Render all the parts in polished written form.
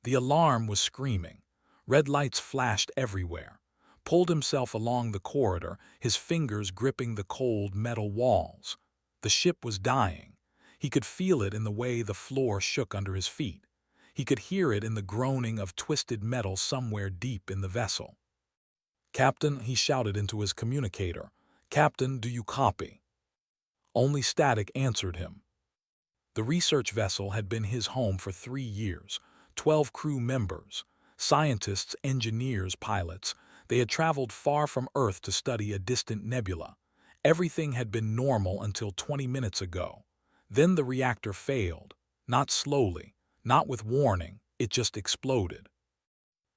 The alarm was screaming. Red lights flashed everywhere. Pulled himself along the corridor, his fingers gripping the cold metal walls. The ship was dying. He could feel it in the way the floor shook under his feet. He could hear it in the groaning of twisted metal somewhere deep in the vessel. "Captain," he shouted into his communicator. "Captain, do you copy?" Only static answered him. The research vessel had been his home for 3 years, 12 crew members, scientists, engineers, pilots. They had traveled far from Earth to study a distant nebula. Everything had been normal until 20 minutes ago. Then the reactor failed. Not slowly, not with warning, it just exploded.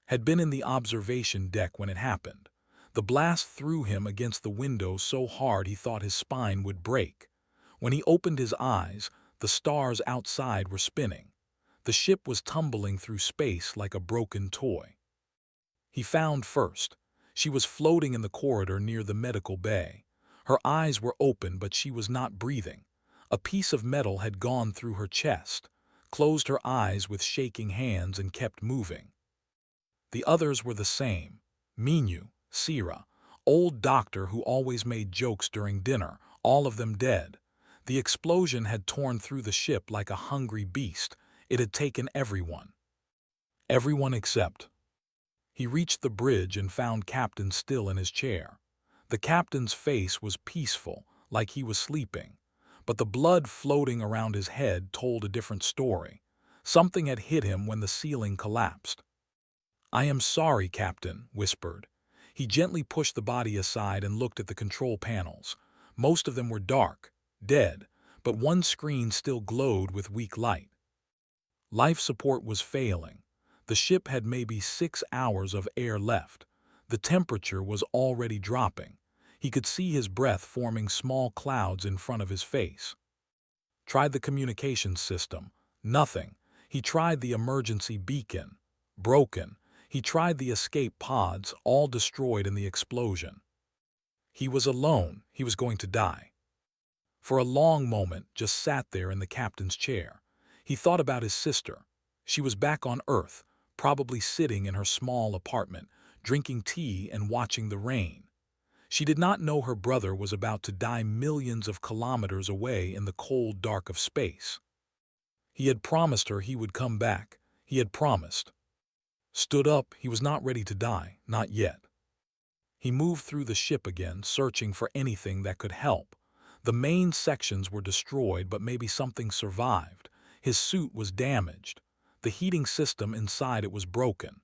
Had been in the observation deck when it happened. The blast threw him against the window so hard he thought his spine would break. When he opened his eyes, the stars outside were spinning. The ship was tumbling through space like a broken toy. He found first. She was floating in the corridor near the medical bay. Her eyes were open, but she was not breathing. A piece of metal had gone through her chest, closed her eyes with shaking hands, and kept moving. The others were the same. Minu, Sira, old doctor who always made jokes during dinner, all of them dead. The explosion had torn through the ship like a hungry beast. It had taken everyone. Everyone except. He reached the bridge and found Captain still in his chair. The captain's face was peaceful, like he was sleeping. But the blood floating around his head told a different story. Something had hit him when the ceiling collapsed. "I am sorry, Captain," whispered. He gently pushed the body aside and looked at the control panels. Most of them were dark, dead, but one screen still glowed with weak light. Life support was failing. The ship had maybe 6 hours of air left. The temperature was already dropping. He could see his breath forming small clouds in front of his face. Tried the communications system. Nothing. He tried the emergency beacon. Broken. He tried the escape pods, all destroyed in the explosion. He was alone. He was going to die. For a long moment, just sat there in the captain's chair. He thought about his sister. She was back on Earth, probably sitting in her small apartment, drinking tea and watching the rain. She did not know her brother was about to die millions of kilometers away in the cold dark of space. He had promised her he would come back. He had promised. Stood up, he was not ready to die, not yet. He moved through the ship again, searching for anything that could help. The main sections were destroyed, but maybe something survived. His suit was damaged. The heating system inside it was broken.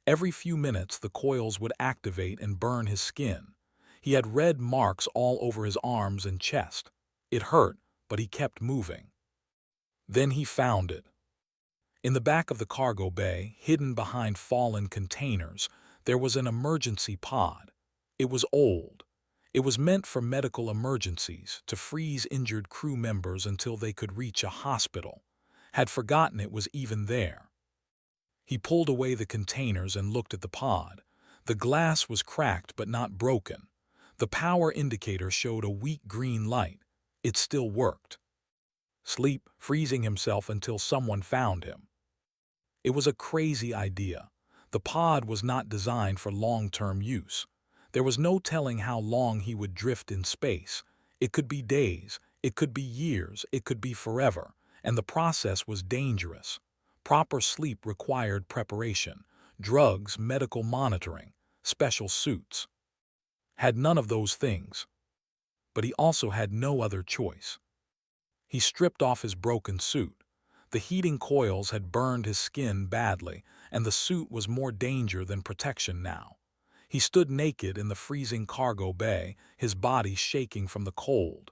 Every few minutes the coils would activate and burn his skin. He had red marks all over his arms and chest. It hurt, but he kept moving. Then he found it. In the back of the cargo bay, hidden behind fallen containers, there was an emergency pod. It was old. It was meant for medical emergencies, to freeze injured crew members until they could reach a hospital. Had forgotten it was even there. He pulled away the containers and looked at the pod. The glass was cracked but not broken. The power indicator showed a weak green light. It still worked. Sleep, freezing himself until someone found him. It was a crazy idea. The pod was not designed for long-term use. There was no telling how long he would drift in space. It could be days, it could be years, it could be forever, and the process was dangerous. Proper sleep required preparation, drugs, medical monitoring, special suits. Had none of those things. But he also had no other choice. He stripped off his broken suit. The heating coils had burned his skin badly, and the suit was more danger than protection now. He stood naked in the freezing cargo bay, his body shaking from the cold.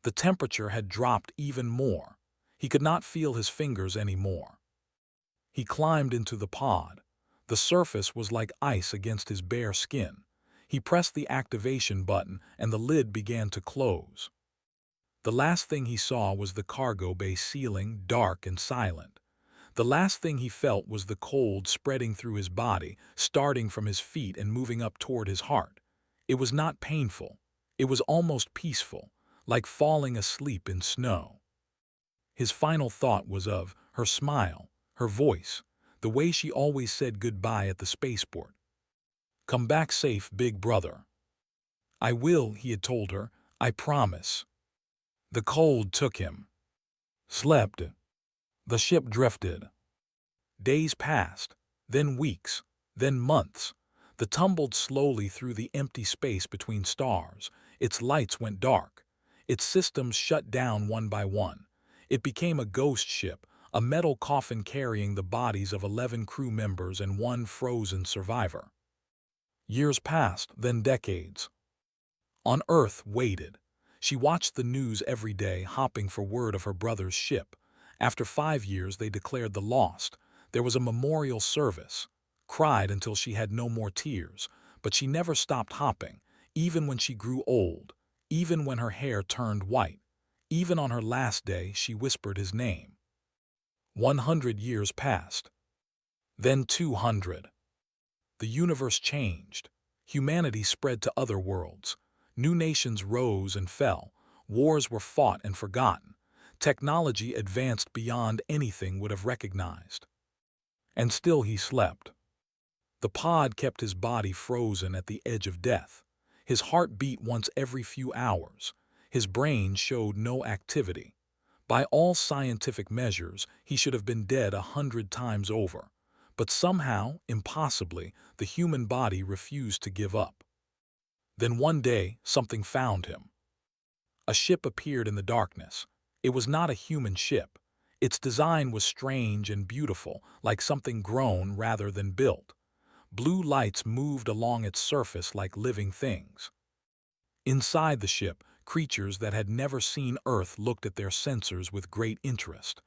The temperature had dropped even more. He could not feel his fingers anymore. He climbed into the pod. The surface was like ice against his bare skin. He pressed the activation button, and the lid began to close. The last thing he saw was the cargo bay ceiling, dark and silent. The last thing he felt was the cold spreading through his body, starting from his feet and moving up toward his heart. It was not painful. It was almost peaceful, like falling asleep in snow. His final thought was of her smile, her voice, the way she always said goodbye at the spaceport. "Come back safe, big brother." "I will," he had told her. "I promise." The cold took him. Slept. The ship drifted. Days passed, then weeks, then months. The tumbled slowly through the empty space between stars. Its lights went dark. Its systems shut down one by one. It became a ghost ship, a metal coffin carrying the bodies of 11 crew members and one frozen survivor. Years passed, then decades. On Earth waited. She watched the news every day, hopping for word of her brother's ship. After 5 years, they declared the lost. There was a memorial service. Cried until she had no more tears, but she never stopped hopping, even when she grew old, even when her hair turned white. Even on her last day, she whispered his name. 100 years passed. Then 200. The universe changed. Humanity spread to other worlds. New nations rose and fell. Wars were fought and forgotten. Technology advanced beyond anything would have recognized. And still he slept. The pod kept his body frozen at the edge of death. His heart beat once every few hours. His brain showed no activity. By all scientific measures, he should have been dead 100 times over. But somehow, impossibly, the human body refused to give up. Then one day, something found him. A ship appeared in the darkness. It was not a human ship. Its design was strange and beautiful, like something grown rather than built. Blue lights moved along its surface like living things. Inside the ship, creatures that had never seen Earth looked at their sensors with great interest.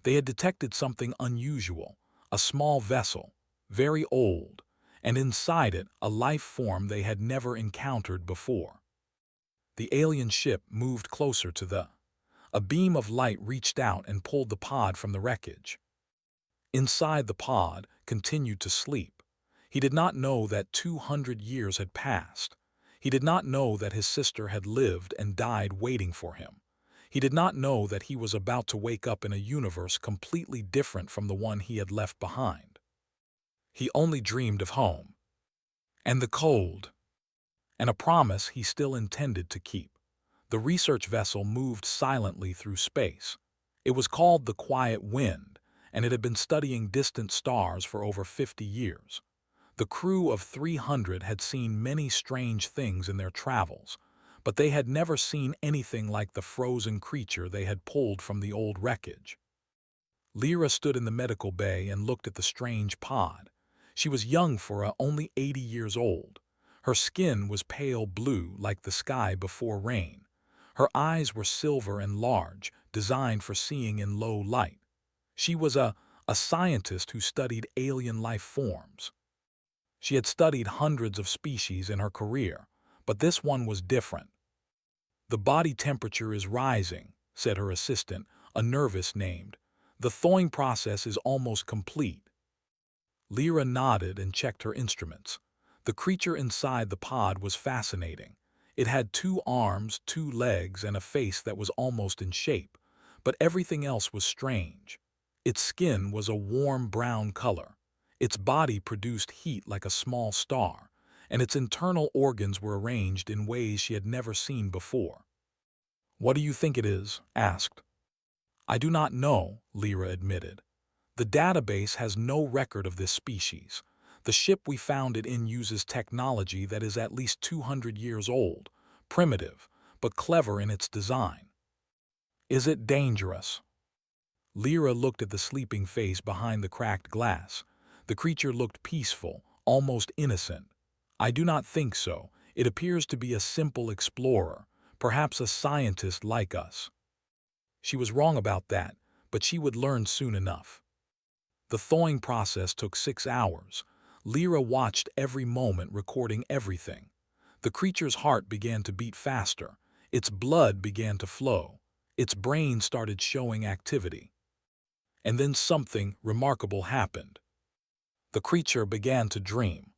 They had detected something unusual, a small vessel, very old, and inside it a life form they had never encountered before. The alien ship moved closer to the. A beam of light reached out and pulled the pod from the wreckage. Inside the pod, continued to sleep. He did not know that 200 years had passed. He did not know that his sister had lived and died waiting for him. He did not know that he was about to wake up in a universe completely different from the one he had left behind. He only dreamed of home. And the cold. And a promise he still intended to keep. The research vessel moved silently through space. It was called the Quiet Wind, and it had been studying distant stars for over 50 years. The crew of 300 had seen many strange things in their travels, but they had never seen anything like the frozen creature they had pulled from the old wreckage. Lyra stood in the medical bay and looked at the strange pod. She was young for only 80 years old. Her skin was pale blue like the sky before rain. Her eyes were silver and large, designed for seeing in low light. She was a scientist who studied alien life forms. She had studied hundreds of species in her career, but this one was different. "The body temperature is rising," said her assistant, a nervous named. "The thawing process is almost complete." Lyra nodded and checked her instruments. The creature inside the pod was fascinating. It had 2 arms, 2 legs, and a face that was almost in shape, but everything else was strange. Its skin was a warm brown color. Its body produced heat like a small star, and its internal organs were arranged in ways she had never seen before. "What do you think it is?" asked. "I do not know," Lyra admitted. "The database has no record of this species. The ship we found it in uses technology that is at least 200 years old, primitive, but clever in its design." "Is it dangerous?" Lyra looked at the sleeping face behind the cracked glass. The creature looked peaceful, almost innocent. "I do not think so. It appears to be a simple explorer, perhaps a scientist like us." She was wrong about that, but she would learn soon enough. The thawing process took 6 hours. Lyra watched every moment, recording everything. The creature's heart began to beat faster. Its blood began to flow. Its brain started showing activity. And then something remarkable happened. The creature began to dream.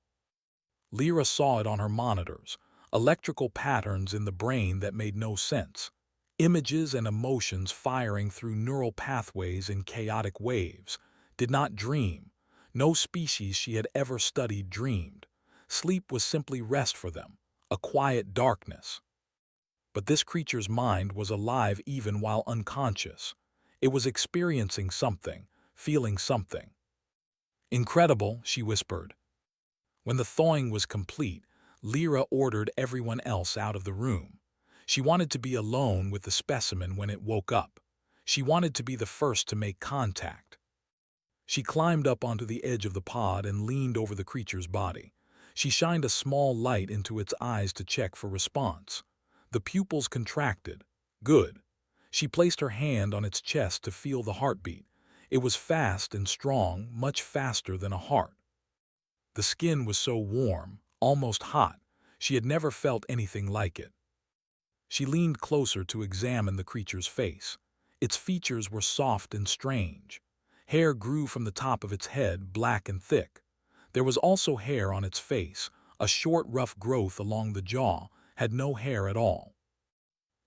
Lyra saw it on her monitors, electrical patterns in the brain that made no sense, images and emotions firing through neural pathways in chaotic waves. Did not dream. No species she had ever studied dreamed. Sleep was simply rest for them, a quiet darkness. But this creature's mind was alive even while unconscious. It was experiencing something, feeling something. "Incredible," she whispered. When the thawing was complete, Lyra ordered everyone else out of the room. She wanted to be alone with the specimen when it woke up. She wanted to be the first to make contact. She climbed up onto the edge of the pod and leaned over the creature's body. She shined a small light into its eyes to check for response. The pupils contracted. Good. She placed her hand on its chest to feel the heartbeat. It was fast and strong, much faster than a heart. The skin was so warm, almost hot. She had never felt anything like it. She leaned closer to examine the creature's face. Its features were soft and strange. Hair grew from the top of its head, black and thick. There was also hair on its face. A short, rough growth along the jaw had no hair at all.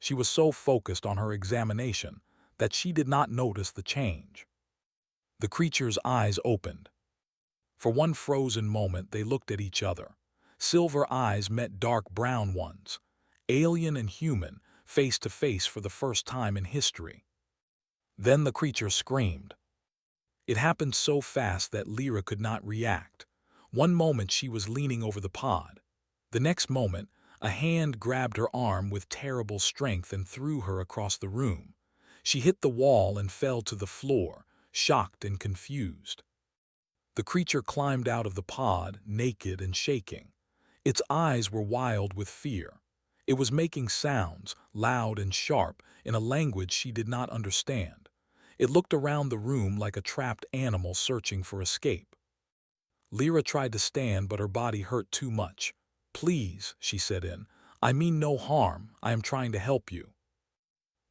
She was so focused on her examination that she did not notice the change. The creature's eyes opened. For one frozen moment, they looked at each other. Silver eyes met dark brown ones. Alien and human, face to face for the first time in history. Then the creature screamed. It happened so fast that Lyra could not react. One moment she was leaning over the pod. The next moment, a hand grabbed her arm with terrible strength and threw her across the room. She hit the wall and fell to the floor, shocked and confused. The creature climbed out of the pod, naked and shaking. Its eyes were wild with fear. It was making sounds, loud and sharp, in a language she did not understand. It looked around the room like a trapped animal searching for escape. Lyra tried to stand, but her body hurt too much. "Please," she said "I mean no harm. I am trying to help you."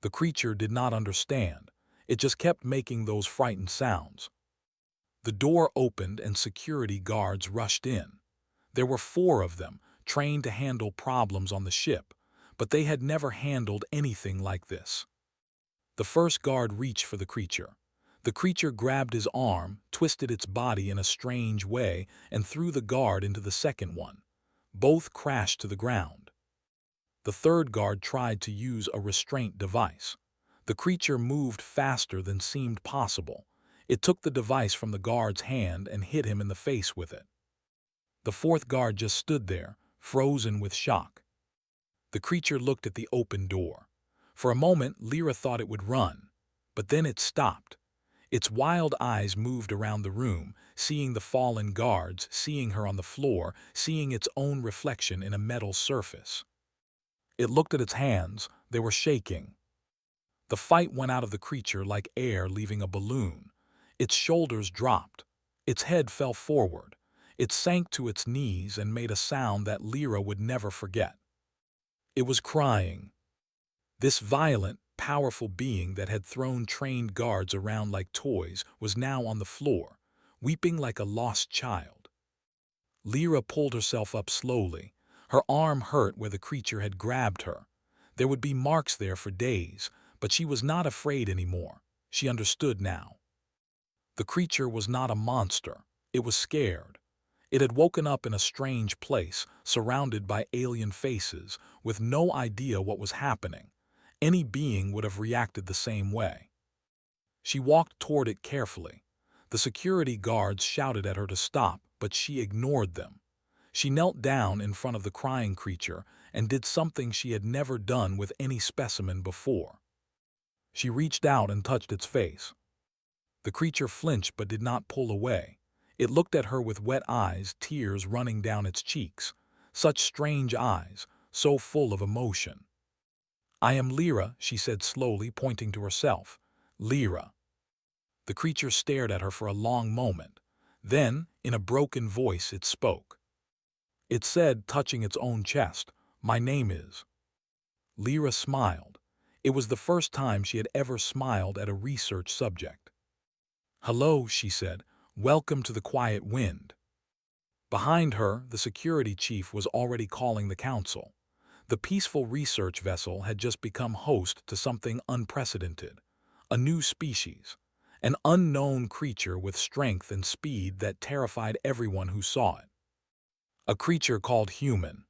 The creature did not understand. It just kept making those frightened sounds. The door opened and security guards rushed in. There were 4 of them, trained to handle problems on the ship, but they had never handled anything like this. The first guard reached for the creature. The creature grabbed his arm, twisted its body in a strange way, and threw the guard into the second one. Both crashed to the ground. The third guard tried to use a restraint device. The creature moved faster than seemed possible. It took the device from the guard's hand and hit him in the face with it. The fourth guard just stood there, frozen with shock. The creature looked at the open door. For a moment, Lyra thought it would run, but then it stopped. Its wild eyes moved around the room, seeing the fallen guards, seeing her on the floor, seeing its own reflection in a metal surface. It looked at its hands. They were shaking. The fight went out of the creature like air leaving a balloon. Its shoulders dropped. Its head fell forward. It sank to its knees and made a sound that Lyra would never forget. It was crying. This violent, powerful being that had thrown trained guards around like toys was now on the floor, weeping like a lost child. Lyra pulled herself up slowly. Her arm hurt where the creature had grabbed her. There would be marks there for days, but she was not afraid anymore. She understood now. The creature was not a monster. It was scared. It had woken up in a strange place, surrounded by alien faces, with no idea what was happening. Any being would have reacted the same way. She walked toward it carefully. The security guards shouted at her to stop, but she ignored them. She knelt down in front of the crying creature and did something she had never done with any specimen before. She reached out and touched its face. The creature flinched but did not pull away. It looked at her with wet eyes, tears running down its cheeks. Such strange eyes, so full of emotion. "I am Lyra," she said slowly, pointing to herself. "Lyra." The creature stared at her for a long moment. Then, in a broken voice, it spoke. It said, touching its own chest, "My name is." Lyra smiled. It was the first time she had ever smiled at a research subject. "Hello," she said. "Welcome to the quiet wind." Behind her, the security chief was already calling the council. The peaceful research vessel had just become host to something unprecedented, a new species. an unknown creature with strength and speed that terrified everyone who saw it. A creature called human.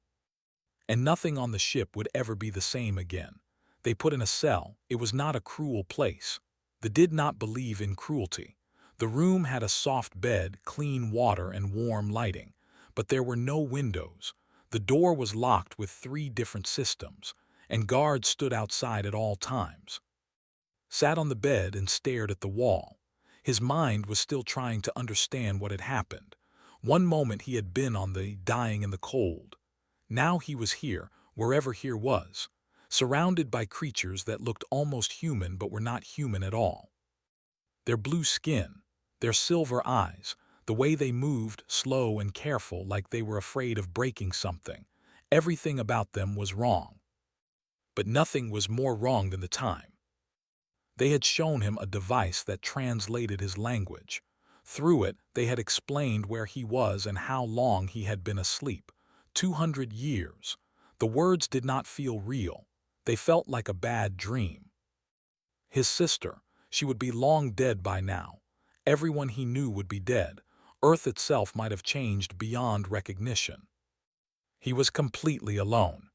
And nothing on the ship would ever be the same again. They put in a cell. It was not a cruel place. They did not believe in cruelty. The room had a soft bed, clean water, and warm lighting. But there were no windows. The door was locked with 3 different systems, and guards stood outside at all times. Sat on the bed and stared at the wall. His mind was still trying to understand what had happened. One moment he had been on the dying in the cold. Now he was here, wherever here was, surrounded by creatures that looked almost human but were not human at all. Their blue skin, their silver eyes, the way they moved, slow and careful like they were afraid of breaking something, everything about them was wrong. But nothing was more wrong than the time. They had shown him a device that translated his language. Through it, they had explained where he was and how long he had been asleep. 200 years. The words did not feel real. They felt like a bad dream. His sister, she would be long dead by now. Everyone he knew would be dead. Earth itself might have changed beyond recognition. He was completely alone.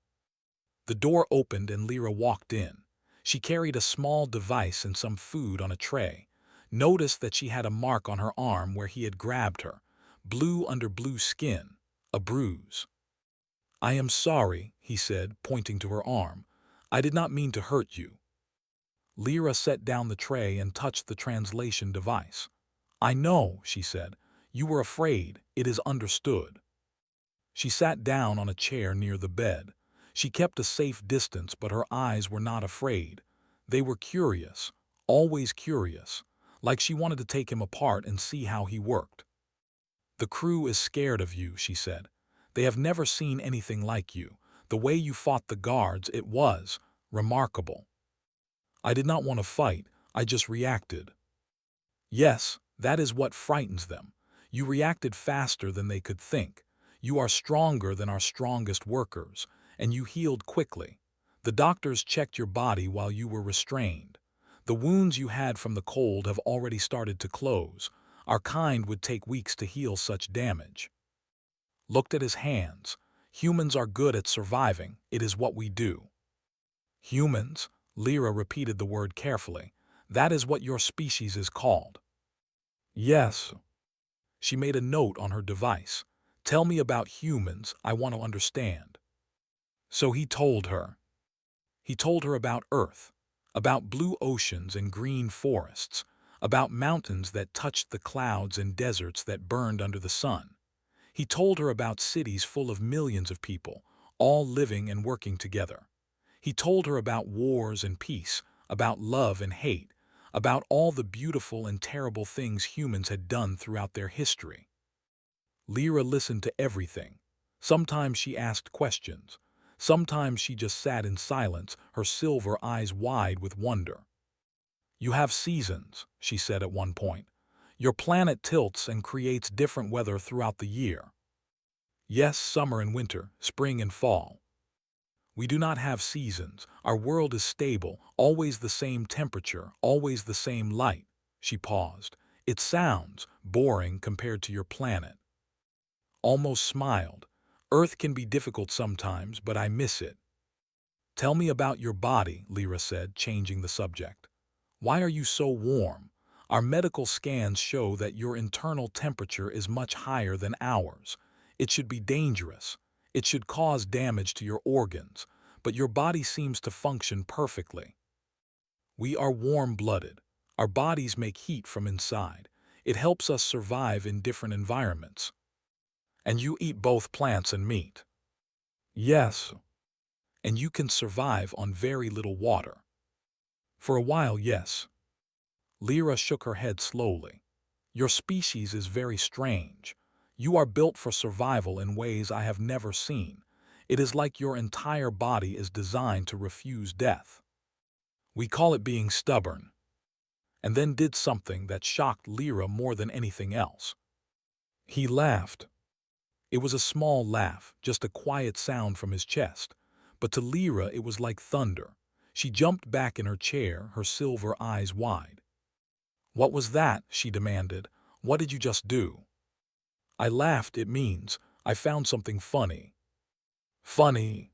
The door opened and Lyra walked in. She carried a small device and some food on a tray. Noticed that she had a mark on her arm where he had grabbed her. Blue under blue skin. A bruise. "I am sorry," he said, pointing to her arm. "I did not mean to hurt you." Lyra set down the tray and touched the translation device. "I know," she said. "You were afraid. It is understood." She sat down on a chair near the bed. She kept a safe distance, but her eyes were not afraid. They were curious, always curious, like she wanted to take him apart and see how he worked. "The crew is scared of you," she said. "They have never seen anything like you. The way you fought the guards, it was remarkable." "I did not want to fight, I just reacted." "Yes, that is what frightens them. You reacted faster than they could think. You are stronger than our strongest workers, and you healed quickly. The doctors checked your body while you were restrained. The wounds you had from the cold have already started to close. Our kind would take weeks to heal such damage." Looked at his hands. "Humans are good at surviving. It is what we do." "Humans?" Lyra repeated the word carefully. "That is what your species is called." "Yes." She made a note on her device. "Tell me about humans. I want to understand." So he told her. He told her about Earth, about blue oceans and green forests, about mountains that touched the clouds and deserts that burned under the sun. He told her about cities full of millions of people, all living and working together. He told her about wars and peace, about love and hate, about all the beautiful and terrible things humans had done throughout their history. Lyra listened to everything. Sometimes she asked questions. Sometimes she just sat in silence, her silver eyes wide with wonder. "You have seasons," she said at one point. "Your planet tilts and creates different weather throughout the year." "Yes, summer and winter, spring and fall." "We do not have seasons. Our world is stable, always the same temperature, always the same light." She paused. "It sounds boring compared to your planet." Almost smiled. "Earth can be difficult sometimes, but I miss it." "Tell me about your body," Lyra said, changing the subject. "Why are you so warm? Our medical scans show that your internal temperature is much higher than ours. It should be dangerous. It should cause damage to your organs, but your body seems to function perfectly." "We are warm-blooded. Our bodies make heat from inside. It helps us survive in different environments." "And you eat both plants and meat?" "Yes." "And you can survive on very little water?" "For a while, yes." Lyra shook her head slowly. "Your species is very strange. You are built for survival in ways I have never seen. It is like your entire body is designed to refuse death." "We call it being stubborn." And then did something that shocked Lyra more than anything else. He laughed. It was a small laugh, just a quiet sound from his chest. But to Lyra it was like thunder. She jumped back in her chair, her silver eyes wide. "What was that?" she demanded. "What did you just do?" I laughed. "It means I found something funny." "Funny?"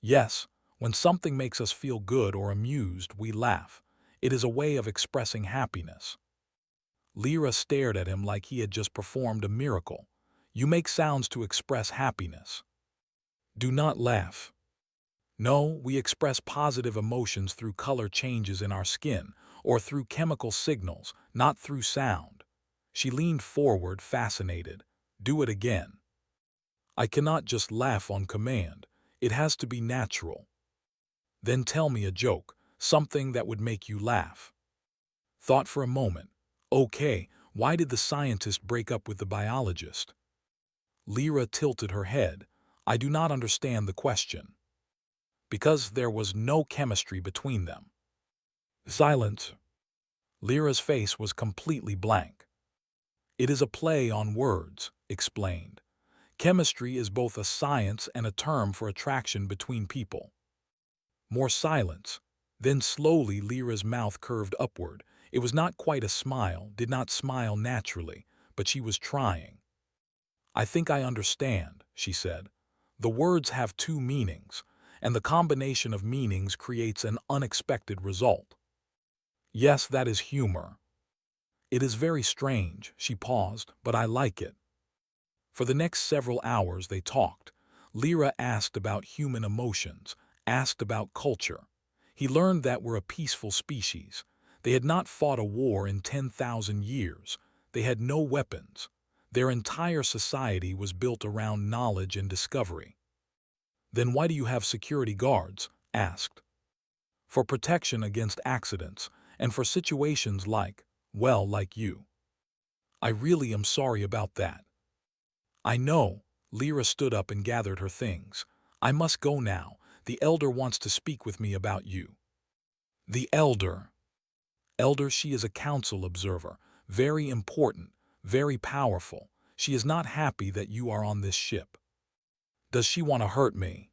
"Yes, when something makes us feel good or amused, we laugh. It is a way of expressing happiness." Lyra stared at him like he had just performed a miracle. "You make sounds to express happiness." "Do not laugh." "No, we express positive emotions through color changes in our skin or through chemical signals, not through sound." She leaned forward, fascinated. "Do it again." "I cannot just laugh on command. It has to be natural." "Then tell me a joke, something that would make you laugh." Thought for a moment. "Okay, why did the scientist break up with the biologist?" Lyra tilted her head. "I do not understand the question." "Because there was no chemistry between them." Silence. Lyra's face was completely blank. "It is a play on words," explained. "Chemistry is both a science and a term for attraction between people." More silence. Then slowly Lyra's mouth curved upward. It was not quite a smile, did not smile naturally, but she was trying. "I think I understand," she said. "The words have two meanings, and the combination of meanings creates an unexpected result." "Yes, that is humor." "It is very strange," she paused, "but I like it." For the next several hours they talked. Lyra asked about human emotions, asked about culture. He learned that we're a peaceful species. They had not fought a war in 10,000 years. They had no weapons. Their entire society was built around knowledge and discovery. "Then why do you have security guards?" asked. "For protection against accidents, and for situations like, well, like you." "I really am sorry about that." "I know." Lyra stood up and gathered her things. "I must go now. The elder wants to speak with me about you." "The elder?" "Elder, she is a council observer. Very important, very powerful. She is not happy that you are on this ship." "Does she want to hurt me?"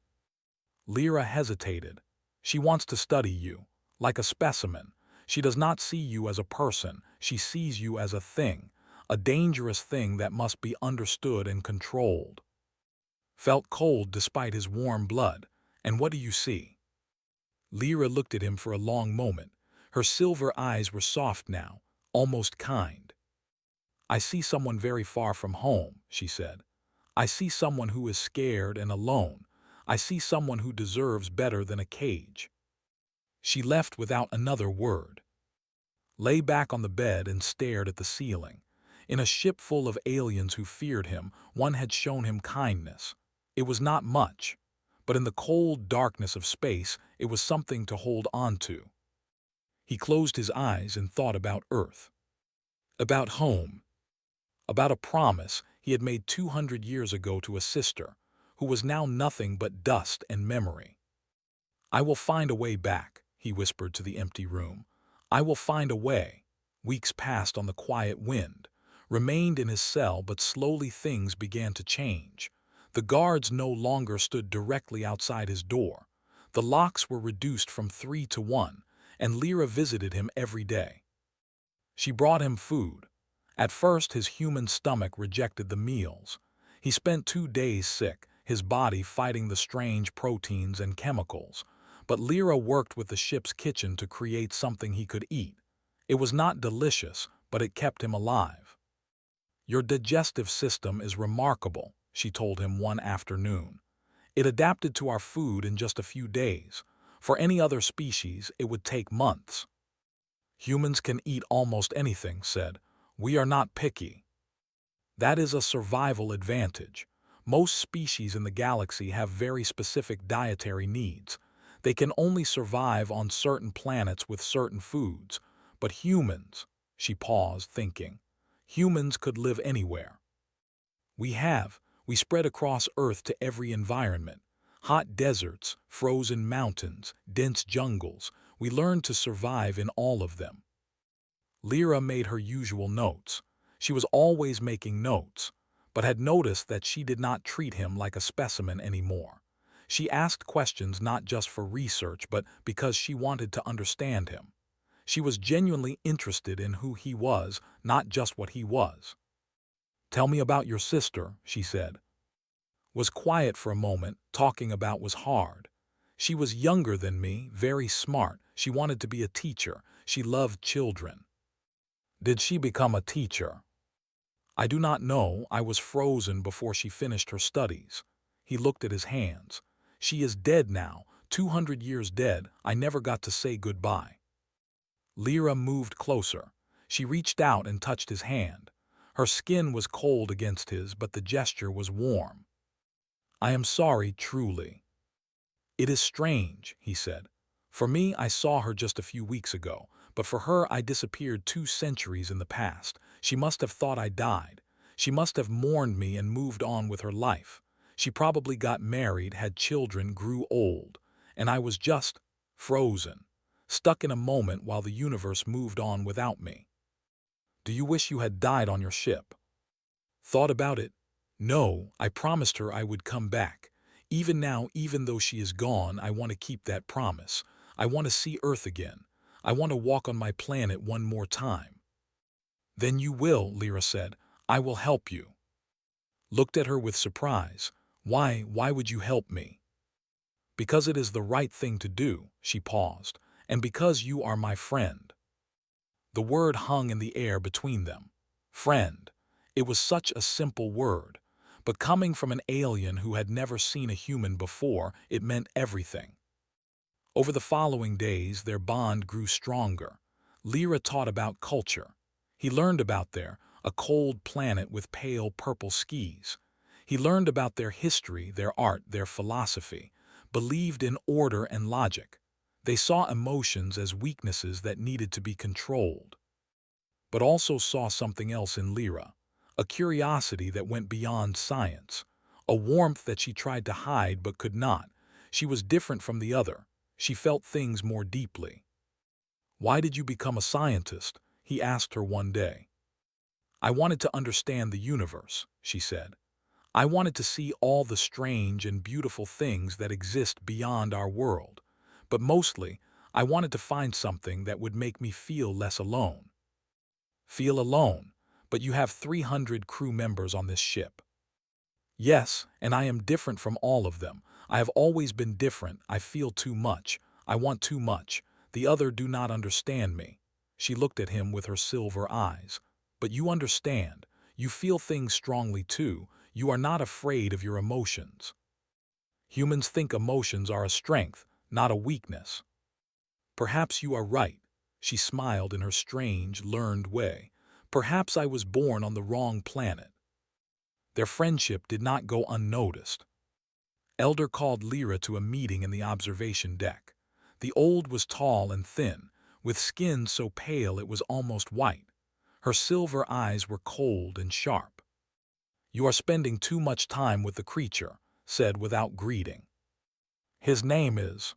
Lyra hesitated. "She wants to study you, like a specimen. She does not see you as a person. She sees you as a dangerous thing that must be understood and controlled." Felt cold despite his warm blood. "And what do you see?" Lyra looked at him for a long moment. Her silver eyes were soft now, almost kind. "I see someone very far from home," she said. "I see someone who is scared and alone. I see someone who deserves better than a cage." She left without another word. Lay back on the bed and stared at the ceiling. In a ship full of aliens who feared him, one had shown him kindness. It was not much, but in the cold darkness of space, it was something to hold on to. He closed his eyes and thought about Earth. About home. About a promise he had made 200 years ago to a sister, who was now nothing but dust and memory. "I will find a way back," he whispered to the empty room. "I will find a way." Weeks passed on the quiet wind. Remained in his cell, but slowly things began to change. The guards no longer stood directly outside his door. The locks were reduced from 3 to 1, and Lyra visited him every day. She brought him food. At first his human stomach rejected the meals. He spent 2 days sick, his body fighting the strange proteins and chemicals. But Lyra worked with the ship's kitchen to create something he could eat. It was not delicious, but it kept him alive. "Your digestive system is remarkable," she told him one afternoon. "It adapted to our food in just a few days. For any other species, it would take months." "Humans can eat almost anything," said. "We are not picky." "That is a survival advantage. Most species in the galaxy have very specific dietary needs. They can only survive on certain planets with certain foods. But humans," she paused, thinking, "humans could live anywhere. We spread across Earth to every environment. Hot deserts, frozen mountains, dense jungles. We learned to survive in all of them." Lyra made her usual notes. She was always making notes, but had noticed that she did not treat him like a specimen anymore. She asked questions not just for research, but because she wanted to understand him. She was genuinely interested in who he was, not just what he was. "Tell me about your sister," she said. Was quiet for a moment. Talking about was hard. She was younger than me, very smart. She wanted to be a teacher. She loved children. Did she become a teacher? I do not know. I was frozen before she finished her studies. He looked at his hands. She is dead now, 200 years dead. I never got to say goodbye. Lyra moved closer. She reached out and touched his hand. Her skin was cold against his, but the gesture was warm. "I am sorry, truly." "It is strange," he said. "For me, I saw her just a few weeks ago, but for her I disappeared 2 centuries in the past. She must have thought I died. She must have mourned me and moved on with her life. She probably got married, had children, grew old, and I was just frozen, stuck in a moment while the universe moved on without me." "Do you wish you had died on your ship?" "Thought about it? No, I promised her I would come back. Even now, even though she is gone, I want to keep that promise. I want to see Earth again. I want to walk on my planet one more time." "Then you will," Lyra said. "I will help you." Looked at her with surprise. Why would you help me?" "Because it is the right thing to do," she paused, "and because you are my friend." The word hung in the air between them. Friend. It was such a simple word, but coming from an alien who had never seen a human before, it meant everything. Over the following days, their bond grew stronger. Lyra taught about culture. He learned about a cold planet with pale purple skies. He learned about their history, their art, their philosophy, believed in order and logic. They saw emotions as weaknesses that needed to be controlled, but also saw something else in Lyra, a curiosity that went beyond science, a warmth that she tried to hide but could not. She was different from the other. She felt things more deeply. "Why did you become a scientist?" he asked her one day. "I wanted to understand the universe," she said. "I wanted to see all the strange and beautiful things that exist beyond our world. But mostly, I wanted to find something that would make me feel less alone." "Feel alone? But you have 300 crew members on this ship." "Yes, and I am different from all of them. I have always been different. I feel too much. I want too much. The other do not understand me." She looked at him with her silver eyes. "But you understand. You feel things strongly too. You are not afraid of your emotions. Humans think emotions are a strength, not a weakness." "Perhaps you are right." She smiled in her strange, learned way. "Perhaps I was born on the wrong planet." Their friendship did not go unnoticed. Elder called Lyra to a meeting in the observation deck. The old was tall and thin, with skin so pale it was almost white. Her silver eyes were cold and sharp. "You are spending too much time with the creature," said without greeting. "His name is—"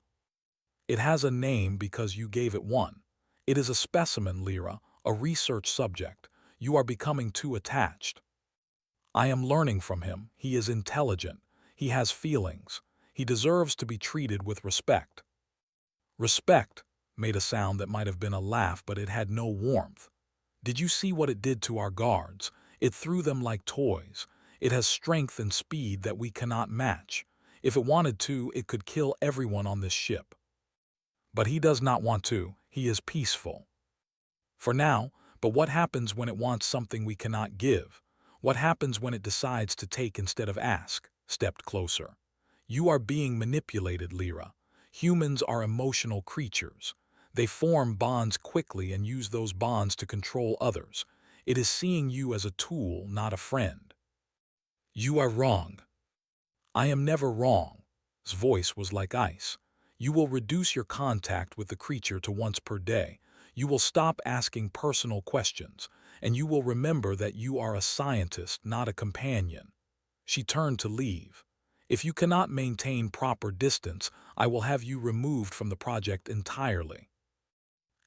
"It has a name because you gave it one. It is a specimen, Lyra, a research subject. You are becoming too attached." "I am learning from him. He is intelligent. He has feelings. He deserves to be treated with respect." "Respect" made a sound that might have been a laugh, but it had no warmth. "Did you see what it did to our guards? It threw them like toys. It has strength and speed that we cannot match. If it wanted to, it could kill everyone on this ship. But he does not want to. He is peaceful. For now, but what happens when it wants something we cannot give? What happens when it decides to take instead of ask?" Stepped closer. "You are being manipulated, Lyra. Humans are emotional creatures. They form bonds quickly and use those bonds to control others. It is seeing you as a tool, not a friend." "You are wrong." "I am never wrong." His voice was like ice. "You will reduce your contact with the creature to once per day. You will stop asking personal questions, and you will remember that you are a scientist, not a companion." She turned to leave. "If you cannot maintain proper distance, I will have you removed from the project entirely."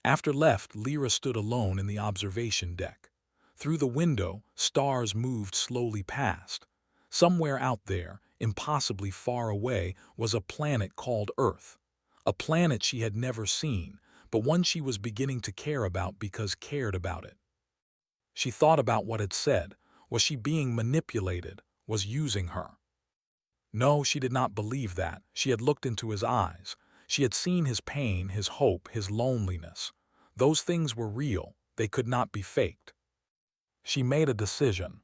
After left, Lyra stood alone in the observation deck. Through the window, stars moved slowly past. Somewhere out there, impossibly far away, was a planet called Earth. A planet she had never seen, but one she was beginning to care about because cared about it. She thought about what it said. Was she being manipulated? Was using her? No, she did not believe that. She had looked into his eyes. She had seen his pain, his hope, his loneliness. Those things were real. They could not be faked. She made a decision.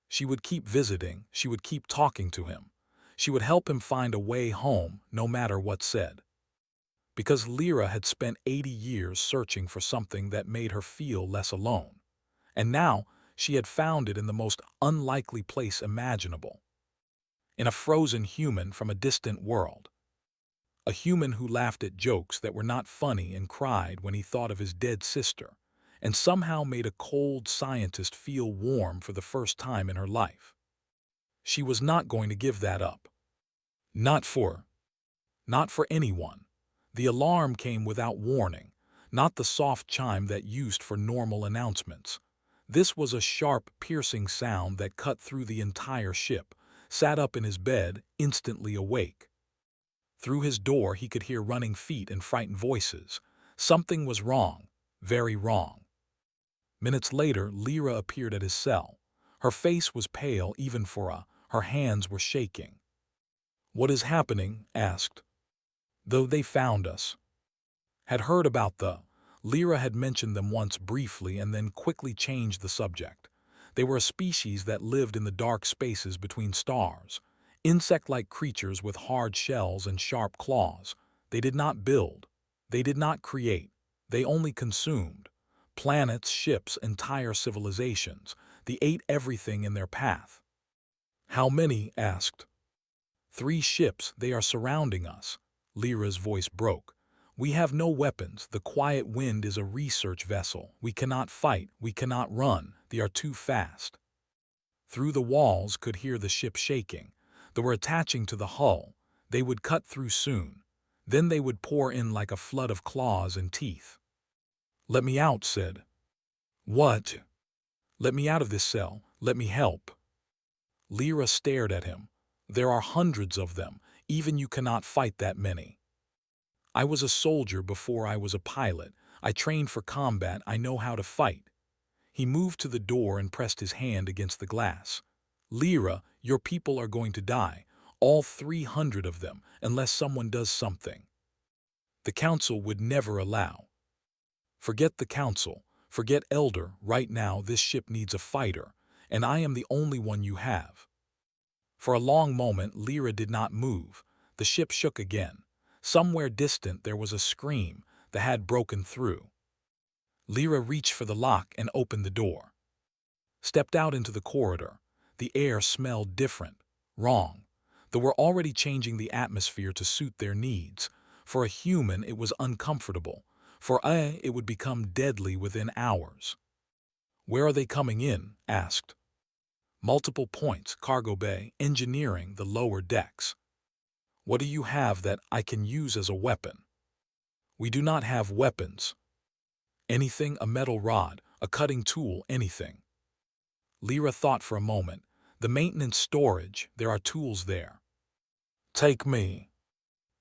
She would keep visiting. She would keep talking to him. She would help him find a way home, no matter what said. Because Lyra had spent 80 years searching for something that made her feel less alone. And now she had found it in the most unlikely place imaginable. In a frozen human from a distant world. A human who laughed at jokes that were not funny and cried when he thought of his dead sister, and somehow made a cold scientist feel warm for the first time in her life. She was not going to give that up. Not for anyone. The alarm came without warning, not the soft chime that used for normal announcements. This was a sharp, piercing sound that cut through the entire ship. Sat up in his bed, instantly awake. Through his door he could hear running feet and frightened voices. Something was wrong, very wrong. Minutes later, Lyra appeared at his cell. Her face was pale even for her hands were shaking. "What is happening?" asked. "Though they found us." Had heard about Lyra had mentioned them once briefly and then quickly changed the subject. They were a species that lived in the dark spaces between stars. Insect-like creatures with hard shells and sharp claws. They did not build. They did not create. They only consumed. Planets, ships, entire civilizations. They ate everything in their path. "How many?" asked. "3 ships. They are surrounding us." Lyra's voice broke. "We have no weapons. The quiet wind is a research vessel. We cannot fight. We cannot run. They are too fast." Through the walls could hear the ship shaking. They were attaching to the hull. They would cut through soon. Then they would pour in like a flood of claws and teeth. "Let me out," said. "What?" "Let me out of this cell. Let me help." Lyra stared at him. "There are hundreds of them. Even you cannot fight that many." "I was a soldier before I was a pilot. I trained for combat. I know how to fight." He moved to the door and pressed his hand against the glass. "Lyra, your people are going to die. All 300 of them, unless someone does something. The council would never allow." "Forget the council. Forget Elder. Right now this ship needs a fighter, and I am the only one you have." For a long moment Lyra did not move. The ship shook again. Somewhere distant there was a scream that had broken through. Lyra reached for the lock and opened the door. Stepped out into the corridor. The air smelled different, wrong. They were already changing the atmosphere to suit their needs. For a human it was uncomfortable. For it would become deadly within hours. "Where are they coming in?" asked. "Multiple points, cargo bay, engineering, the lower decks." "What do you have that I can use as a weapon?" "We do not have weapons." "Anything, a metal rod, a cutting tool, anything." Lyra thought for a moment. "The maintenance storage, there are tools there." "Take me."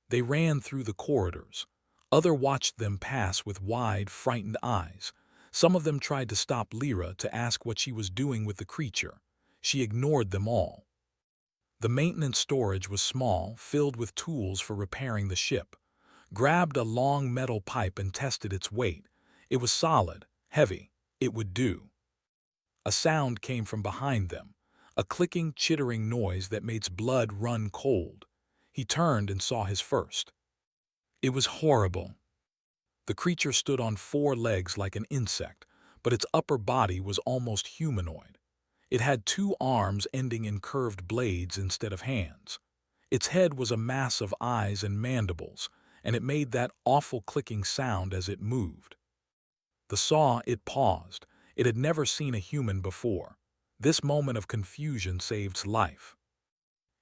They ran through the corridors. Others watched them pass with wide, frightened eyes. Some of them tried to stop Lyra to ask what she was doing with the creature. She ignored them all. The maintenance storage was small, filled with tools for repairing the ship. Grabbed a long metal pipe and tested its weight. It was solid, heavy. It would do. A sound came from behind them, a clicking, chittering noise that made his blood run cold. He turned and saw his first. It was horrible. The creature stood on 4 legs like an insect, but its upper body was almost humanoid. It had 2 arms ending in curved blades instead of hands. Its head was a mass of eyes and mandibles, and it made that awful clicking sound as it moved. It paused. It had never seen a human before. This moment of confusion saved life.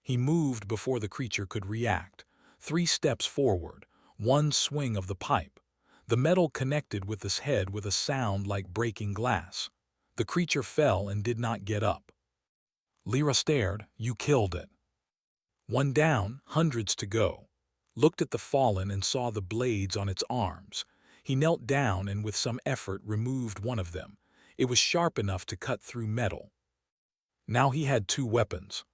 He moved before the creature could react. 3 steps forward, 1 swing of the pipe. The metal connected with his head with a sound like breaking glass. The creature fell and did not get up. Lyra stared. "You killed it." "1 down, hundreds to go." Looked at the fallen and saw the blades on its arms. He knelt down and with some effort removed one of them. It was sharp enough to cut through metal. Now he had two weapons.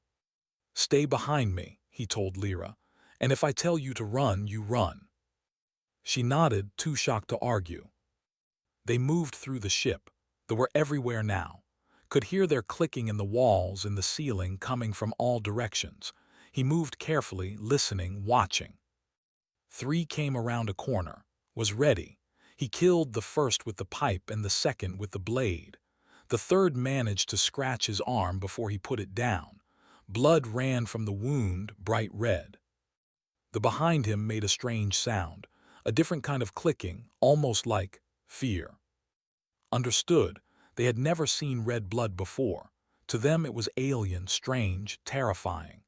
"Stay behind me," he told Lyra, "and if I tell you to run, you run." She nodded, too shocked to argue. They moved through the ship. They were everywhere now. Could hear their clicking in the walls and the ceiling coming from all directions. He moved carefully, listening, watching. 3 came around a corner. Was ready. He killed the first with the pipe and the second with the blade. The third managed to scratch his arm before he put it down. Blood ran from the wound, bright red. The behind him made a strange sound, a different kind of clicking, almost like fear. Understood, they had never seen red blood before. To them it was alien, strange, terrifying.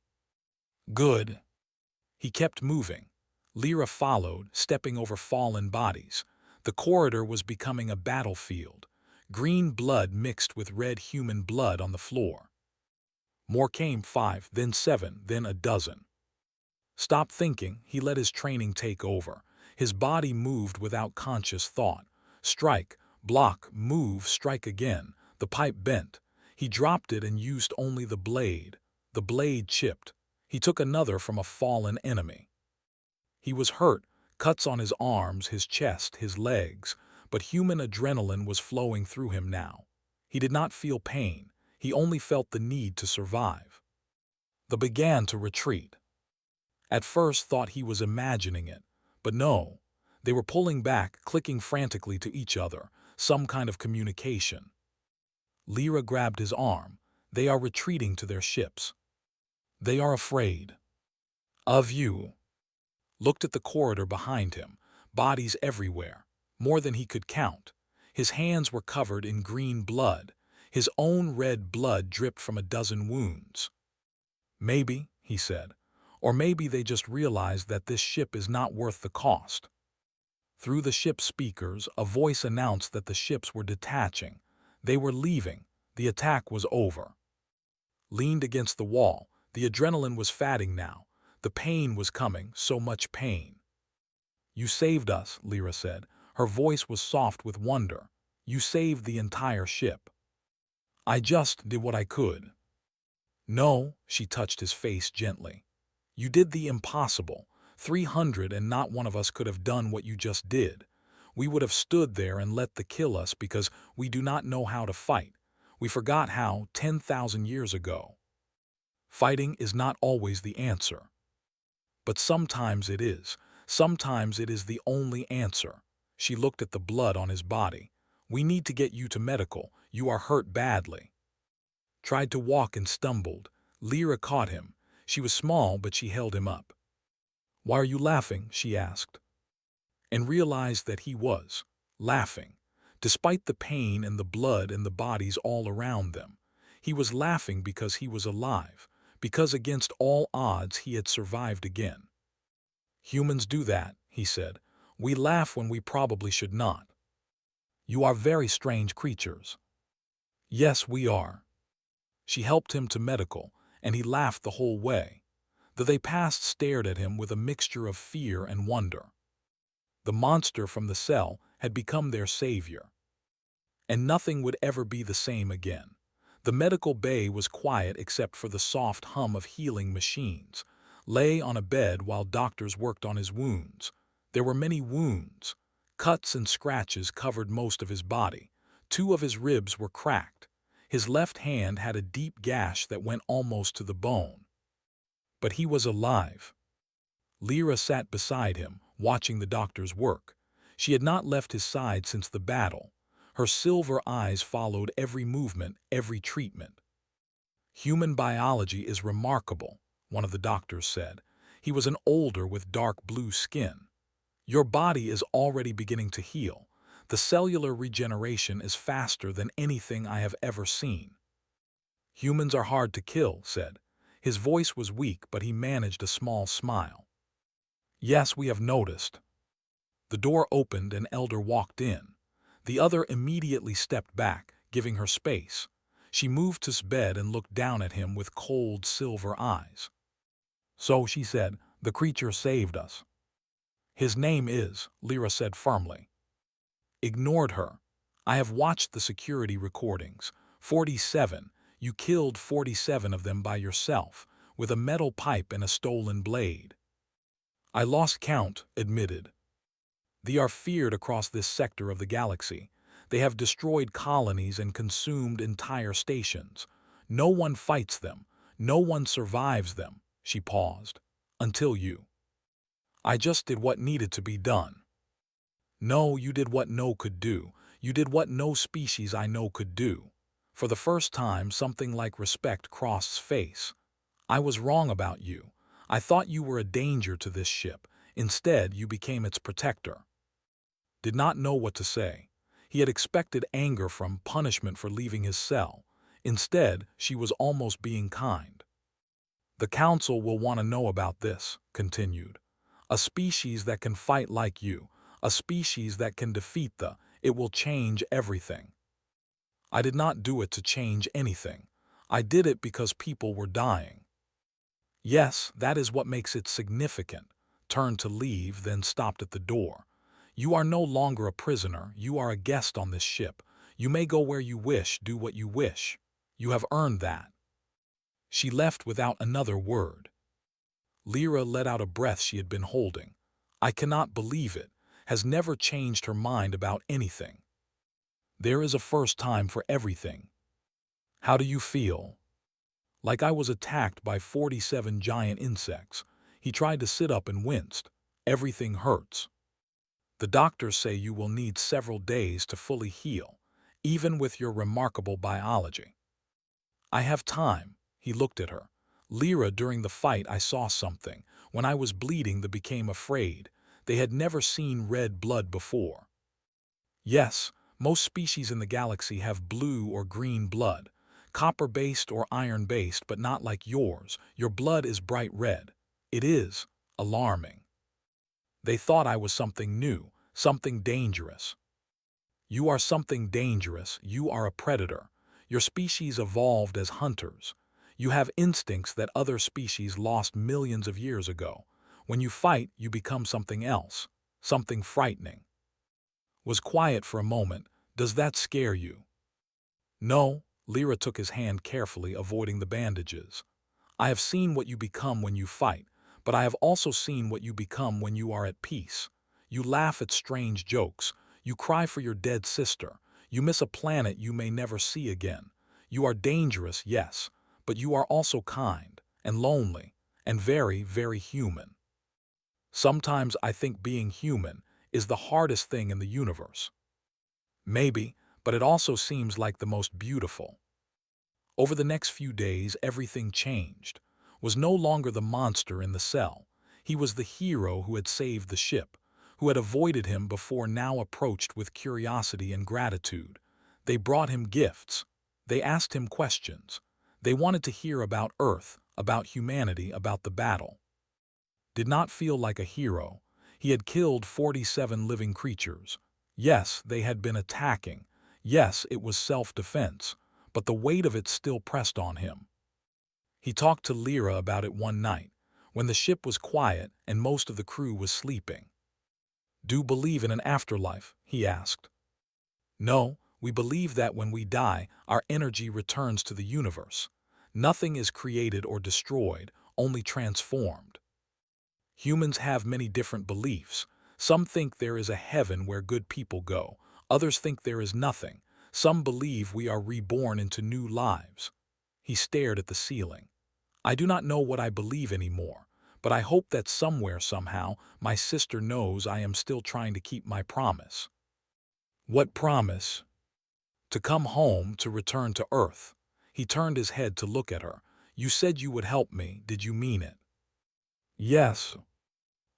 Good. He kept moving. Lyra followed, stepping over fallen bodies. The corridor was becoming a battlefield. Green blood mixed with red human blood on the floor. More came, 5, then 7, then a dozen. Stop thinking, he let his training take over. His body moved without conscious thought. Strike, block, move, strike again. The pipe bent. He dropped it and used only the blade. The blade chipped. He took another from a fallen enemy. He was hurt, cuts on his arms, his chest, his legs, but human adrenaline was flowing through him now. He did not feel pain. He only felt the need to survive. They began to retreat. At first thought he was imagining it, but no. They were pulling back, clicking frantically to each other, some kind of communication. Lyra grabbed his arm. They are retreating to their ships. They are afraid. Of you. Looked at the corridor behind him, bodies everywhere, more than he could count. His hands were covered in green blood. His own red blood dripped from a dozen wounds. Maybe, he said, or maybe they just realized that this ship is not worth the cost. Through the ship's speakers, a voice announced that the ships were detaching. They were leaving. The attack was over. Leaned against the wall. The adrenaline was fatting now. The pain was coming, so much pain. You saved us, Lyra said. Her voice was soft with wonder. You saved the entire ship. I just did what I could. No, she touched his face gently. You did the impossible. 300 and not one of us could have done what you just did. We would have stood there and let the kill us because we do not know how to fight. We forgot how 10,000 years ago. Fighting is not always the answer. But sometimes it is. Sometimes it is the only answer. She looked at the blood on his body. We need to get you to medical. You are hurt badly. Tried to walk and stumbled. Lyra caught him. She was small, but she held him up. Why are you laughing? She asked. And realized that he was laughing. Despite the pain and the blood and the bodies all around them. He was laughing because he was alive. Because against all odds he had survived again. Humans do that, he said. We laugh when we probably should not. You are very strange creatures. Yes, we are. She helped him to medical, and he laughed the whole way. They passed stared at him with a mixture of fear and wonder. The monster from the cell had become their savior. And nothing would ever be the same again. The medical bay was quiet except for the soft hum of healing machines. Lay on a bed while doctors worked on his wounds. There were many wounds. Cuts and scratches covered most of his body. 2 of his ribs were cracked. His left hand had a deep gash that went almost to the bone. But he was alive. Lyra sat beside him, watching the doctors work. She had not left his side since the battle. Her silver eyes followed every movement, every treatment. Human biology is remarkable, one of the doctors said. He was an older with dark blue skin. Your body is already beginning to heal. The cellular regeneration is faster than anything I have ever seen. Humans are hard to kill, said. His voice was weak, but he managed a small smile. Yes, we have noticed. The door opened and Elder walked in. The other immediately stepped back, giving her space. She moved to his bed and looked down at him with cold silver eyes. So, she said, the creature saved us. His name is, Lyra said firmly. Ignored her. I have watched the security recordings. 47. You killed 47 of them by yourself, with a metal pipe and a stolen blade. I lost count, admitted. They are feared across this sector of the galaxy. They have destroyed colonies and consumed entire stations. No one fights them. No one survives them. She paused. Until you. I just did what needed to be done. No, you did what no could do. You did what no species I know could do. For the first time, something like respect crossed face. I was wrong about you. I thought you were a danger to this ship. Instead, you became its protector. Did not know what to say. He had expected anger from punishment for leaving his cell. Instead, she was almost being kind. The Council will want to know about this, continued. A species that can fight like you, a species that can defeat it will change everything. I did not do it to change anything. I did it because people were dying. Yes, that is what makes it significant. Turned to leave, then stopped at the door. You are no longer a prisoner, you are a guest on this ship. You may go where you wish, do what you wish. You have earned that. She left without another word. Lyra let out a breath she had been holding. I cannot believe it, has never changed her mind about anything. There is a first time for everything. How do you feel? Like I was attacked by 47 giant insects. He tried to sit up and winced. Everything hurts. The doctors say you will need several days to fully heal, even with your remarkable biology. I have time. He looked at her. Lyra, during the fight I saw something. When I was bleeding, they became afraid. They had never seen red blood before. Yes, most species in the galaxy have blue or green blood, copper-based or iron-based, but not like yours. Your blood is bright red. It is alarming. They thought I was something new, something dangerous. You are something dangerous. You are a predator. Your species evolved as hunters. You have instincts that other species lost millions of years ago. When you fight, you become something else, something frightening. Was quiet for a moment. Does that scare you? No. Lyra took his hand carefully, avoiding the bandages. I have seen what you become when you fight, but I have also seen what you become when you are at peace. You laugh at strange jokes. You cry for your dead sister. You miss a planet you may never see again. You are dangerous, yes, but you are also kind and lonely and very, very human. Sometimes I think being human is the hardest thing in the universe. Maybe, but it also seems like the most beautiful. Over the next few days, everything changed. Was no longer the monster in the cell. He was the hero who had saved the ship, who had avoided him before, now approached with curiosity and gratitude. They brought him gifts. They asked him questions. They wanted to hear about Earth, about humanity, about the battle. Did not feel like a hero. He had killed 47 living creatures. Yes, they had been attacking. Yes, it was self-defense, but the weight of it still pressed on him. He talked to Lyra about it one night, when the ship was quiet and most of the crew was sleeping. Do you believe in an afterlife? He asked. No, we believe that when we die, our energy returns to the universe. Nothing is created or destroyed, only transformed. Humans have many different beliefs. Some think there is a heaven where good people go. Others think there is nothing. Some believe we are reborn into new lives. He stared at the ceiling. I do not know what I believe anymore, but I hope that somewhere, somehow, my sister knows I am still trying to keep my promise. What promise? To come home, to return to Earth. He turned his head to look at her. You said you would help me. Did you mean it? Yes.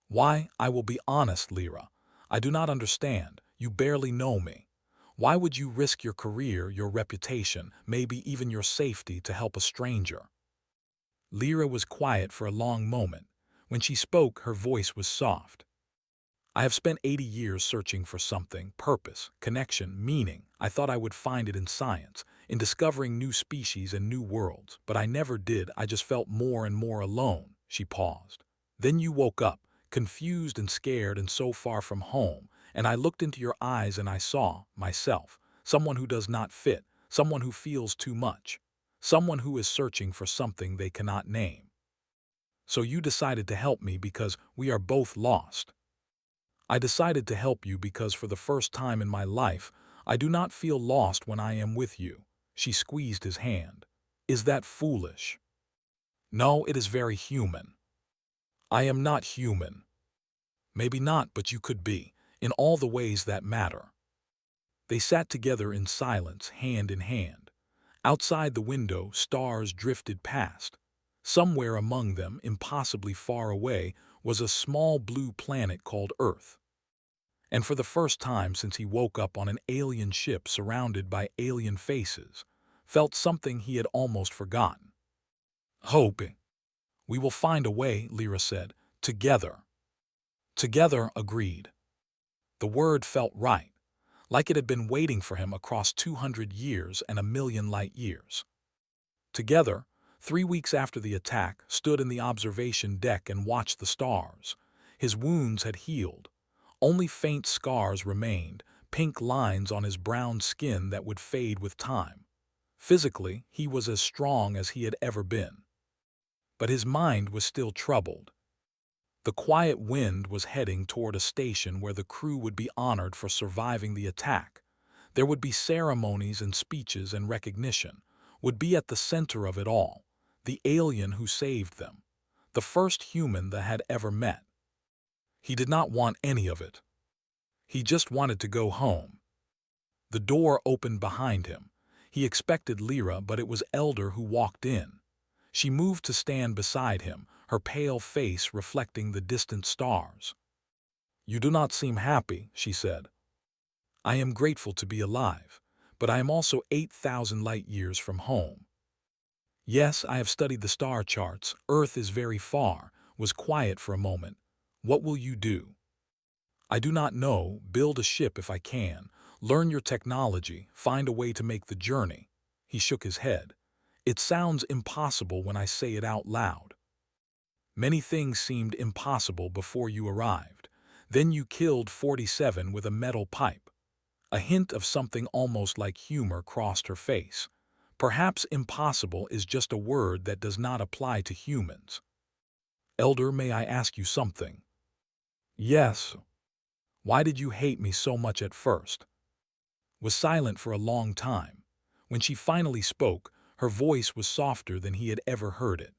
Why? I will be honest, Lyra. I do not understand. You barely know me. Why would you risk your career, your reputation, maybe even your safety to help a stranger? Lyra was quiet for a long moment. When she spoke, her voice was soft. I have spent 80 years searching for something, purpose, connection, meaning. I thought I would find it in science, in discovering new species and new worlds, but I never did. I just felt more and more alone. She paused. Then you woke up, confused and scared and so far from home, And I looked into your eyes and I saw myself, someone who does not fit, someone who feels too much, someone who is searching for something they cannot name. So you decided to help me because we are both lost. I decided to help you because for the first time in my life, I do not feel lost when I am with you. She squeezed his hand. Is that foolish? No, it is very human. I am not human. Maybe not, but you could be, in all the ways that matter. They sat together in silence, hand in hand. Outside the window, stars drifted past. Somewhere among them, impossibly far away, was a small blue planet called Earth. And for the first time since he woke up on an alien ship surrounded by alien faces, felt something he had almost forgotten. Hoping. We will find a way, Lyra said. Together. Together, agreed. The word felt right, like it had been waiting for him across 200 years and a million light years. Together, 3 weeks after the attack, stood in the observation deck and watched the stars. His wounds had healed. Only faint scars remained, pink lines on his brown skin that would fade with time. Physically, he was as strong as he had ever been. But his mind was still troubled. The quiet wind was heading toward a station where the crew would be honored for surviving the attack. There would be ceremonies and speeches and recognition. Would be at the center of it all, the alien who saved them, the first human they had ever met. He did not want any of it. He just wanted to go home. The door opened behind him. He expected Lyra, but it was Elder who walked in. She moved to stand beside him, her pale face reflecting the distant stars. You do not seem happy, she said. I am grateful to be alive, but I am also 8,000 light years from home. Yes, I have studied the star charts. Earth is very far. Was quiet for a moment. What will you do? I do not know. Build a ship if I can. Learn your technology. Find a way to make the journey. He shook his head. It sounds impossible when I say it out loud. Many things seemed impossible before you arrived. Then you killed 47 with a metal pipe. A hint of something almost like humor crossed her face. Perhaps impossible is just a word that does not apply to humans. Elder, may I ask you something? Yes. Why did you hate me so much at first? Was silent for a long time. When she finally spoke, her voice was softer than he had ever heard it.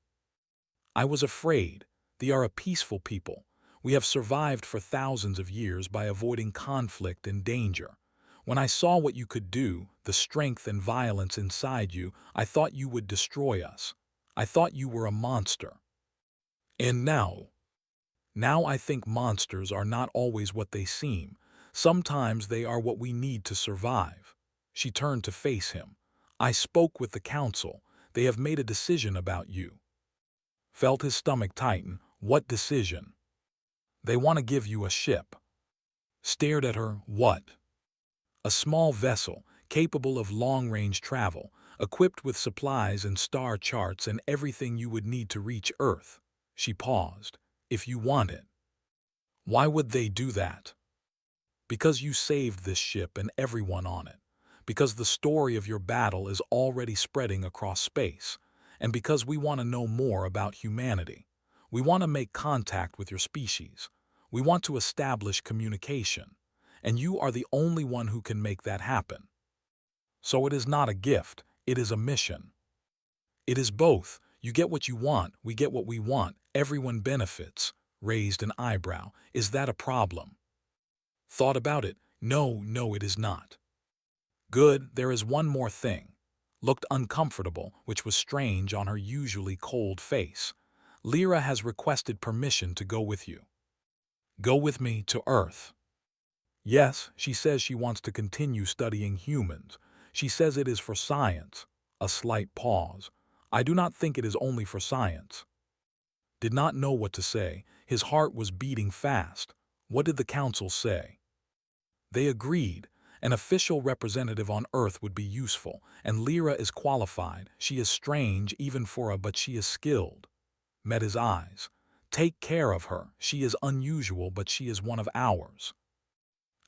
I was afraid. They are a peaceful people. We have survived for thousands of years by avoiding conflict and danger. When I saw what you could do, the strength and violence inside you, I thought you would destroy us. I thought you were a monster. And now I think monsters are not always what they seem. Sometimes they are what we need to survive. She turned to face him. I spoke with the council. They have made a decision about you. Felt his stomach tighten. What decision? They want to give you a ship. Stared at her. What? A small vessel, capable of long-range travel, equipped with supplies and star charts and everything you would need to reach Earth. She paused. If you want it. Why would they do that? Because you saved this ship and everyone on it. Because the story of your battle is already spreading across space. And because we want to know more about humanity. We want to make contact with your species. We want to establish communication. And you are the only one who can make that happen. So it is not a gift, it is a mission. It is both. You get what you want, we get what we want, everyone benefits. Raised an eyebrow. Is that a problem? Thought about it. No, it is not. Good, there is one more thing. Looked uncomfortable, which was strange on her usually cold face. Lyra has requested permission to go with you. Go with me to Earth. Yes, she says she wants to continue studying humans. She says it is for science. A slight pause. I do not think it is only for science. Did not know what to say. His heart was beating fast. What did the council say? They agreed. An official representative on Earth would be useful, and Lyra is qualified. She is strange even for a, but she is skilled. Met his eyes. Take care of her. She is unusual, but she is one of ours.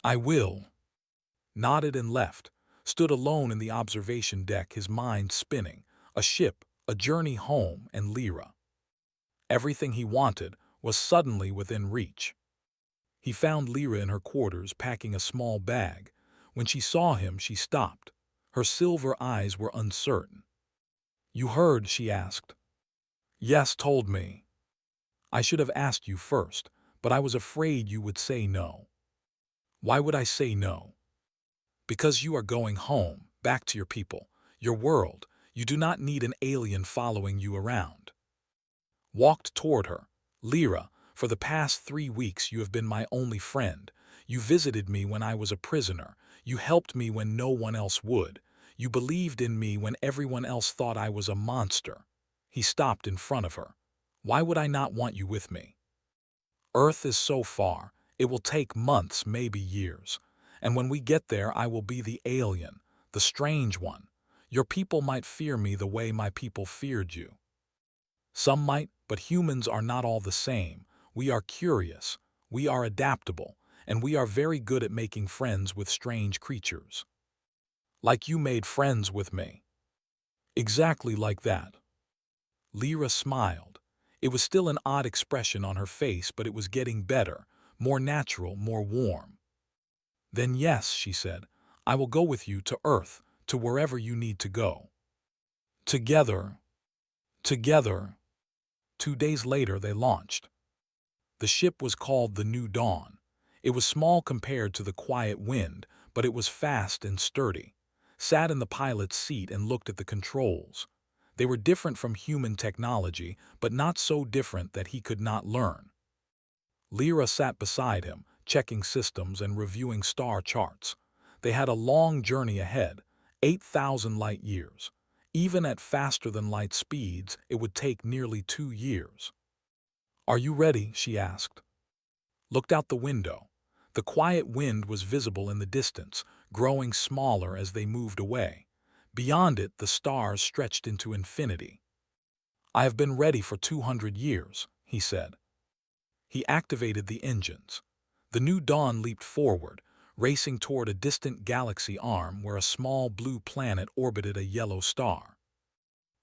I will. Nodded and left, stood alone in the observation deck, his mind spinning. A ship, a journey home, and Lyra. Everything he wanted was suddenly within reach. He found Lyra in her quarters packing a small bag. When she saw him, she stopped. Her silver eyes were uncertain. "You heard?" she asked. "Yes, told me. I should have asked you first, but I was afraid you would say no." "Why would I say no?" "Because you are going home, back to your people, your world. You do not need an alien following you around." Walked toward her. "Lyra, for the past 3 weeks you have been my only friend. You visited me when I was a prisoner. You helped me when no one else would. You believed in me when everyone else thought I was a monster." He stopped in front of her. "Why would I not want you with me? Earth is so far. It will take months, maybe years. And when we get there, I will be the alien, the strange one. Your people might fear me the way my people feared you. Some might, but humans are not all the same. We are curious, we are adaptable, and we are very good at making friends with strange creatures. Like you made friends with me." "Exactly like that." Lyra smiled. It was still an odd expression on her face, but it was getting better, more natural, more warm. "Then yes," she said, "I will go with you to Earth, to wherever you need to go." Together. Together. 2 days later they launched. The ship was called the New Dawn. It was small compared to the quiet wind, but it was fast and sturdy. Sat in the pilot's seat and looked at the controls. They were different from human technology, but not so different that he could not learn. Lyra sat beside him, checking systems and reviewing star charts. They had a long journey ahead, 8,000 light years. Even at faster-than-light speeds, it would take nearly 2 years. "Are you ready?" she asked. Looked out the window. The quiet wind was visible in the distance, growing smaller as they moved away. Beyond it, the stars stretched into infinity. "I have been ready for 200 years, he said. He activated the engines. The New Dawn leaped forward, racing toward a distant galaxy arm where a small blue planet orbited a yellow star.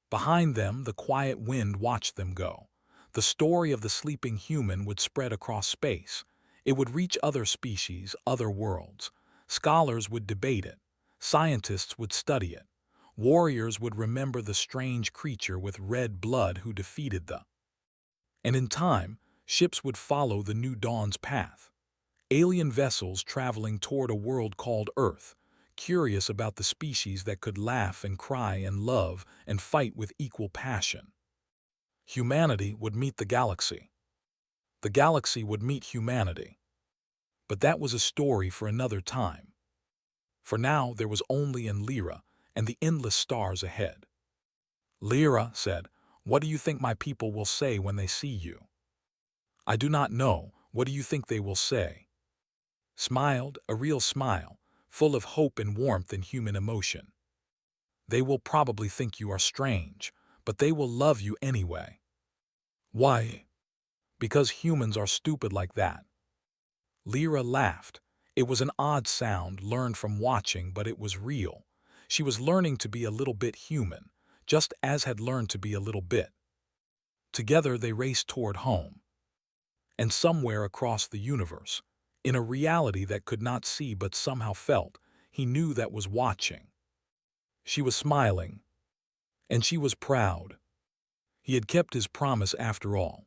Behind them, the quiet wind watched them go. The story of the sleeping human would spread across space. It would reach other species, other worlds. Scholars would debate it. Scientists would study it. Warriors would remember the strange creature with red blood who defeated the. And in time, ships would follow the New Dawn's path. Alien vessels traveling toward a world called Earth, curious about the species that could laugh and cry and love and fight with equal passion. Humanity would meet the galaxy. The galaxy would meet humanity. But that was a story for another time. For now, there was only in Lyra and the endless stars ahead. Lyra said, "What do you think my people will say when they see you?" "I do not know. What do you think they will say?" Smiled, a real smile, full of hope and warmth and human emotion. "They will probably think you are strange, but they will love you anyway." "Why?" "Because humans are stupid like that." Lyra laughed. It was an odd sound, learned from watching, but it was real. She was learning to be a little bit human, just as had learned to be a little bit. Together they raced toward home. And somewhere across the universe, in a reality that could not see but somehow felt, he knew that was watching. She was smiling. And she was proud. He had kept his promise after all.